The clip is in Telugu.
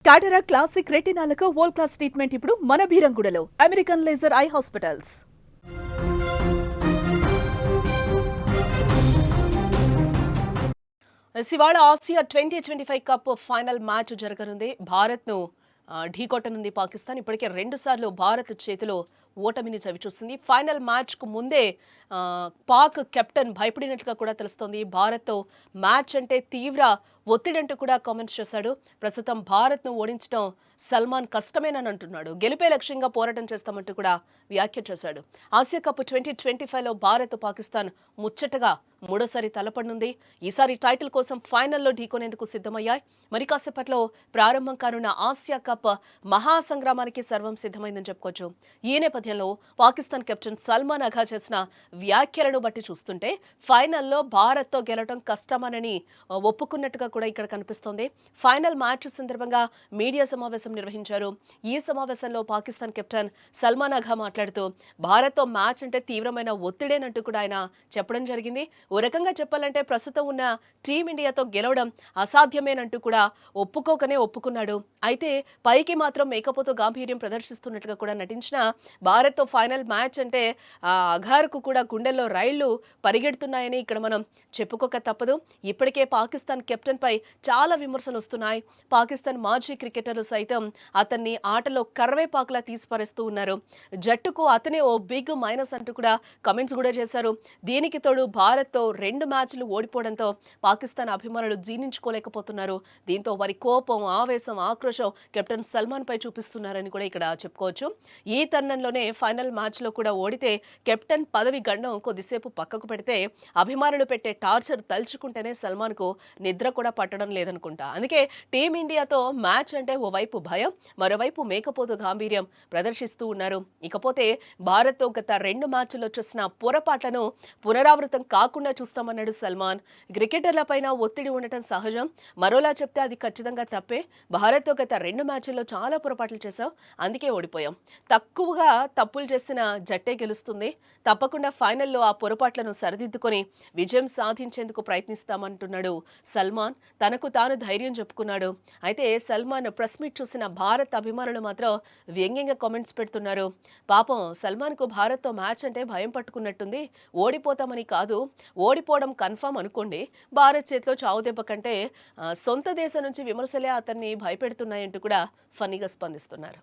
కాటరా క్లాసిక్ రెటినాలకు వరల్డ్ క్లాస్ ట్రీట్మెంట్ ఇప్పుడు మన భీరంగూడలో అమెరికన్ లేజర్ ఐ హాస్పిటల్స్. ఇవాళ ఆసియా 2025 కప్ ఫైనల్ మ్యాచ్ జరగనుంది. భారత్ను ఢీకొట్టనుంది పాకిస్తాన్. ఇప్పటికే 2 సార్లు భారత్ చేతిలో ఓటమిని చవిచూస్తుంది. ఫైనల్ మ్యాచ్కు ముందే పాక్ కెప్టెన్ భయపడినట్లుగా కూడా తెలుస్తోంది. భారత్తో మ్యాచ్ అంటే తీవ్ర ఒత్తిడంటూ కూడా కామెంట్స్ చేశాడు. ప్రస్తుతం భారత్ను ఓడించడం సల్మాన్ కష్టమేనని అంటున్నాడు. గెలిపే లక్ష్యంగా పోరాటం చేస్తామంటూ కూడా వ్యాఖ్య చేశాడు. ఆసియా కప్ 2025లో భారత్ పాకిస్తాన్ ముచ్చటగా మూడోసారి తలపడనుంది. ఈసారి టైటిల్ కోసం ఫైనల్లో ఢీకొనేందుకు సిద్ధమయ్యాయి. మరి కాసేపట్లో ప్రారంభం కానున్న ఆసియా కప్ మహాసంగ్రామానికి సర్వం సిద్ధమైందని చెప్పుకోవచ్చు. ఈ నేపథ్యంలో పాకిస్తాన్ కెప్టెన్ సల్మాన్ అఘా చేసిన వ్యాఖ్యలను బట్టి చూస్తుంటే ఫైనల్లో భారత్తో గెలవడం కష్టమనని ఒప్పుకున్నట్టుగా కూడా ఇక్కడ కనిపిస్తోంది. ఫైనల్ మ్యాచ్ సందర్భంగా మీడియా సమావేశం నిర్వహించారు. ఈ సమావేశంలో పాకిస్తాన్ కెప్టెన్ సల్మాన్ అఘా మాట్లాడుతూ భారత్తో మ్యాచ్ అంటే తీవ్రమైన ఒత్తిడేనంటూ కూడా ఆయన చెప్పడం జరిగింది. ఓ రకంగా చెప్పాలంటే ప్రస్తుతం ఉన్న టీమిండియాతో గెలవడం అసాధ్యమేనంటూ కూడా ఒప్పుకున్నాడు. అయితే పైకి మాత్రం మేకపోతూ గాంభీర్యం ప్రదర్శిస్తున్నట్లుగా కూడా నటించిన భారత్తో ఫైనల్ మ్యాచ్ అంటే అఘార్కు కూడా గుండెల్లో రైళ్లు పరిగెడుతున్నాయని ఇక్కడ మనం చెప్పుకోక తప్పదు. ఇప్పటికే పాకిస్తాన్ కెప్టెన్ పై చాలా విమర్శలు వస్తున్నాయి. పాకిస్తాన్ మాజీ క్రికెటర్లు సైతం అతన్ని ఆటలో కర్వేపాకులా తీసిపారేస్తూ ఉన్నారు. జట్టుకు అతనే ఓ బిగ్ మైనస్ అంటూ కూడా కమెంట్స్ కూడా చేశారు. దీనికి తోడు భారత్తో 2 మ్యాచ్లు ఓడిపోవడంతో పాకిస్తాన్ అభిమానులు జీర్ణించుకోలేకపోతున్నారు. దీంతో వారి కోపం, ఆవేశం, ఆక్రోశం కెప్టెన్ సల్మాన్ పై చూపిస్తున్నారని కూడా ఇక్కడ చెప్పుకోవచ్చు. ఈ తరుణంలోనే ఫైనల్ మ్యాచ్లో కూడా ఓడితే కెప్టెన్ పదవి గండం కొద్దిసేపు పక్కకు పెడితే అభిమానులు పెట్టే టార్చర్ తలుచుకుంటేనే సల్మాన్కు నిద్ర కూడా పట్టడం లేదనుకుంటా. అందుకే టీమిండియాతో మ్యాచ్ అంటే ఓవైపు భయం, మరోవైపు మేకపోతు గాంభీర్యం ప్రదర్శిస్తూ ఉన్నారు. ఇకపోతే భారత్తో గత 2 మ్యాచ్ల్లో చేసిన పొరపాట్లను పునరావృతం కాకుండా చూస్తామన్నాడు సల్మాన్. క్రికెటర్లపైన ఒత్తిడి ఉండటం సహజం, మరోలా చెప్తే అది ఖచ్చితంగా తప్పే. భారత్తో గత 2 మ్యాచ్ల్లో చాలా పొరపాట్లు చేశాం, అందుకే ఓడిపోయాం. తక్కువగా తప్పులు చేసిన జట్టే గెలుస్తుంది. తప్పకుండా ఫైనల్లో ఆ పొరపాట్లను సరిదిద్దుకొని విజయం సాధించేందుకు ప్రయత్నిస్తామంటున్నాడు సల్మాన్. తనకు తాను ధైర్యం చెప్పుకున్నాడు. అయితే సల్మాన్ ప్రెస్ మీట్ చూసిన భారత్ అభిమానులు మాత్రం వ్యంగ్యంగా కామెంట్స్ పెడుతున్నారు. పాపం సల్మాన్కు భారత్తో మ్యాచ్ అంటే భయం పట్టుకున్నట్టుంది. ఓడిపోతామని కాదు, ఓడిపోవడం కన్ఫర్మ్ అనుకోండి. భారత్ చేతిలో చావు దెబ్బ కంటే సొంత దేశం నుంచి విమర్శలే అతన్ని భయపెడుతున్నాయంటూ కూడా ఫన్నీగా స్పందిస్తున్నారు.